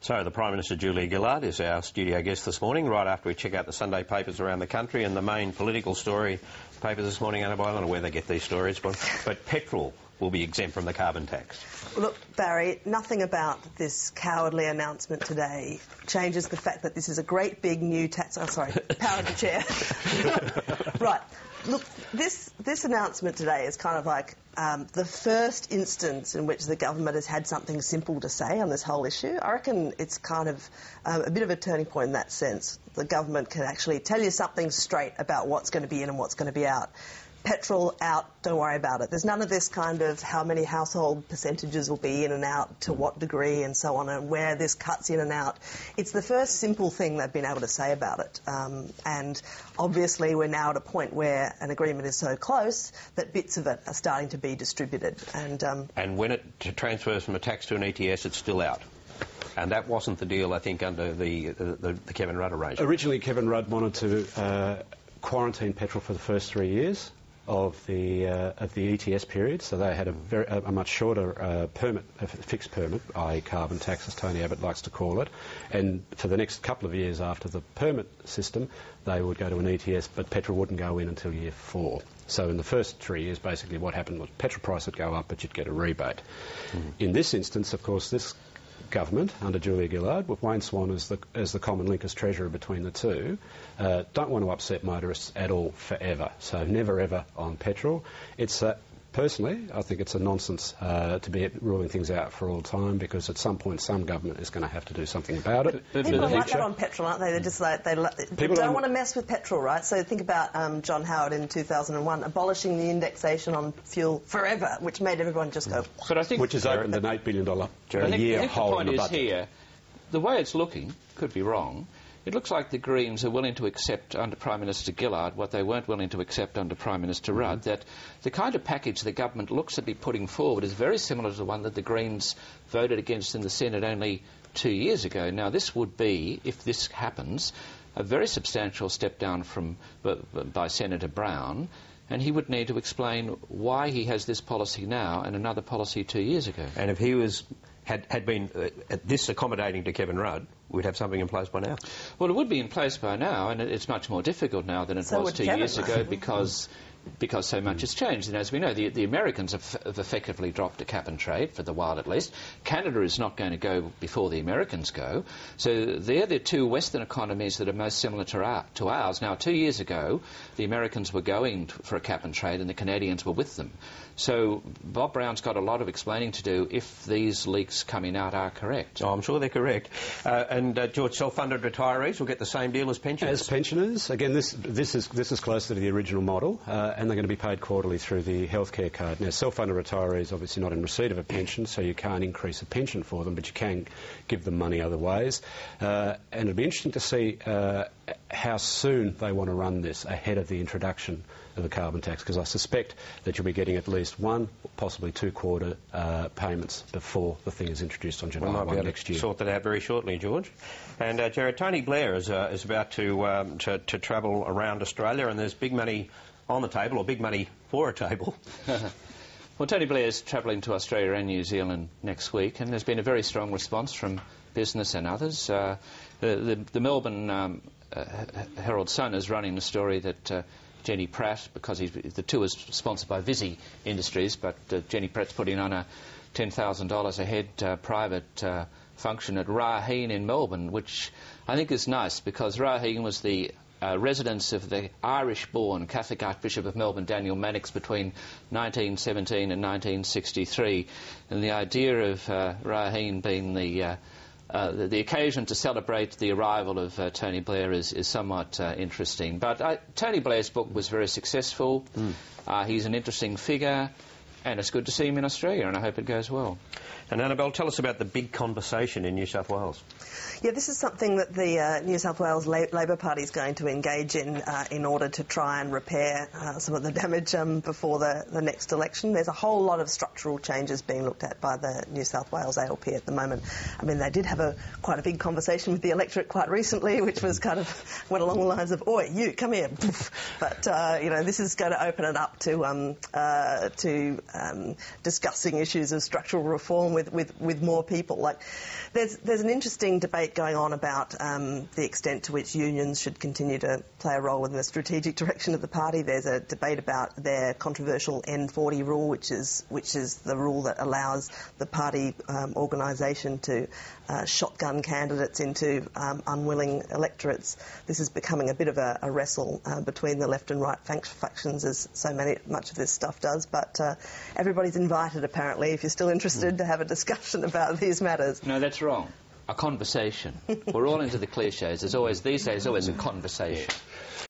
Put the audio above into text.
So the Prime Minister, Julia Gillard, is our studio guest this morning, right after we check out the Sunday papers around the country. And the main political story papers this morning, Annabelle, I don't know where they get these stories, but petrol will be exempt from the carbon tax. Look, Barry, nothing about this cowardly announcement today changes the fact that this is a great big new tax... Oh, sorry, power of the chair. Right. Look, this announcement today is kind of like the first instance in which the government has had something simple to say on this whole issue. I reckon it's kind of a bit of a turning point in that sense. The government can actually tell you something straight about what's going to be in and what's going to be out. Petrol out, don't worry about it. There's none of this kind of how many household percentages will be in and out, to what degree and so on, and where this cuts in and out. It's the first simple thing they've been able to say about it. And obviously we're now at a point where an agreement is so close that bits of it are starting to be distributed. And when it transfers from a tax to an ETS, it's still out. And that wasn't the deal, I think, under the Kevin Rudd arrangement. Originally, Kevin Rudd wanted to quarantine petrol for the first 3 years of the ETS period, so they had a much shorter permit, a fixed permit, i.e. carbon tax, as Tony Abbott likes to call it, and for the next couple of years after the permit system, they would go to an ETS, but petrol wouldn't go in until year 4. So in the first 3 years, basically what happened was petrol price would go up, but you'd get a rebate. In this instance, of course, this government, under Julia Gillard, with Wayne Swan as the common link as treasurer between the two, don't want to upset motorists at all forever. So never ever on petrol. It's personally, I think it's a nonsense to be ruling things out for all time, because at some point some government is going to have to do something about it. People are like that on petrol, aren't they? They're just like, they don't want to mess with petrol, right? So think about John Howard in 2001 abolishing the indexation on fuel forever, which made everyone just go... But I think which has opened an $8 billion a year hole in the budget. The point is here, the way it's looking, could be wrong, it looks like the Greens are willing to accept under Prime Minister Gillard what they weren't willing to accept under Prime Minister Rudd, that the kind of package the government looks to be putting forward is very similar to the one that the Greens voted against in the Senate only 2 years ago. Now, this would be, if this happens, a very substantial step down by Senator Brown, and he would need to explain why he has this policy now and another policy 2 years ago. And if he had been this accommodating to Kevin Rudd, we'd have something in place by now. Well, it would be in place by now, and it's much more difficult now than it was 2 years ago because so much has changed. And as we know, the Americans have effectively dropped a cap and trade, for the while at least. Canada is not going to go before the Americans go. So they're the two Western economies that are most similar to ours. Now, 2 years ago, the Americans were going for a cap and trade and the Canadians were with them. So Bob Brown's got a lot of explaining to do if these leaks coming out are correct. Oh, I'm sure they're correct. And George, self-funded retirees will get the same deal as pensioners? As pensioners, again, this is closer to the original model, and they're going to be paid quarterly through the healthcare card. Now, self-funded retirees obviously not in receipt of a pension, so you can't increase a pension for them, but you can give them money other ways. And it'll be interesting to see how soon they want to run this ahead of the introduction of the carbon tax, because I suspect that you'll be getting at least one, possibly 2 quarter payments before the thing is introduced on July 1 next year. Sort that out very shortly, George. And Jared, Tony Blair is about to travel around Australia, and there's big money on the table, or big money for a table. Well, Tony Blair is travelling to Australia and New Zealand next week, and there's been a very strong response from business and others. The Melbourne Herald Sun is running the story that Jenny Pratt, because the tour is sponsored by Visy Industries, but Jenny Pratt's putting on a $10,000 a head private function at Raheen in Melbourne, which I think is nice, because Raheen was the residence of the Irish-born Catholic Archbishop of Melbourne, Daniel Mannix, between 1917 and 1963. And the idea of Raheen being the occasion to celebrate the arrival of Tony Blair is somewhat interesting. But Tony Blair's book was very successful. He's an interesting figure, and it's good to see him in Australia, and I hope it goes well. And Annabelle, tell us about the big conversation in New South Wales. Yeah, this is something that the New South Wales Labor Party is going to engage in order to try and repair some of the damage before the next election. There's a whole lot of structural changes being looked at by the New South Wales ALP at the moment. I mean, they did have quite a big conversation with the electorate quite recently, which was kind of went along the lines of, "Oi, you, come here." But, you know, this is going to open it up to discussing issues of structural reform with more people. Like, there's an interesting debate going on about the extent to which unions should continue to play a role in the strategic direction of the party. There's a debate about their controversial N40 rule, which is the rule that allows the party organisation to shotgun candidates into unwilling electorates. This is becoming a bit of a wrestle between the left and right factions, as much of this stuff does. But everybody's invited, apparently, if you're still interested, to have a discussion about these matters. No, that's wrong. A conversation. We're all into the cliches. These days, always a conversation.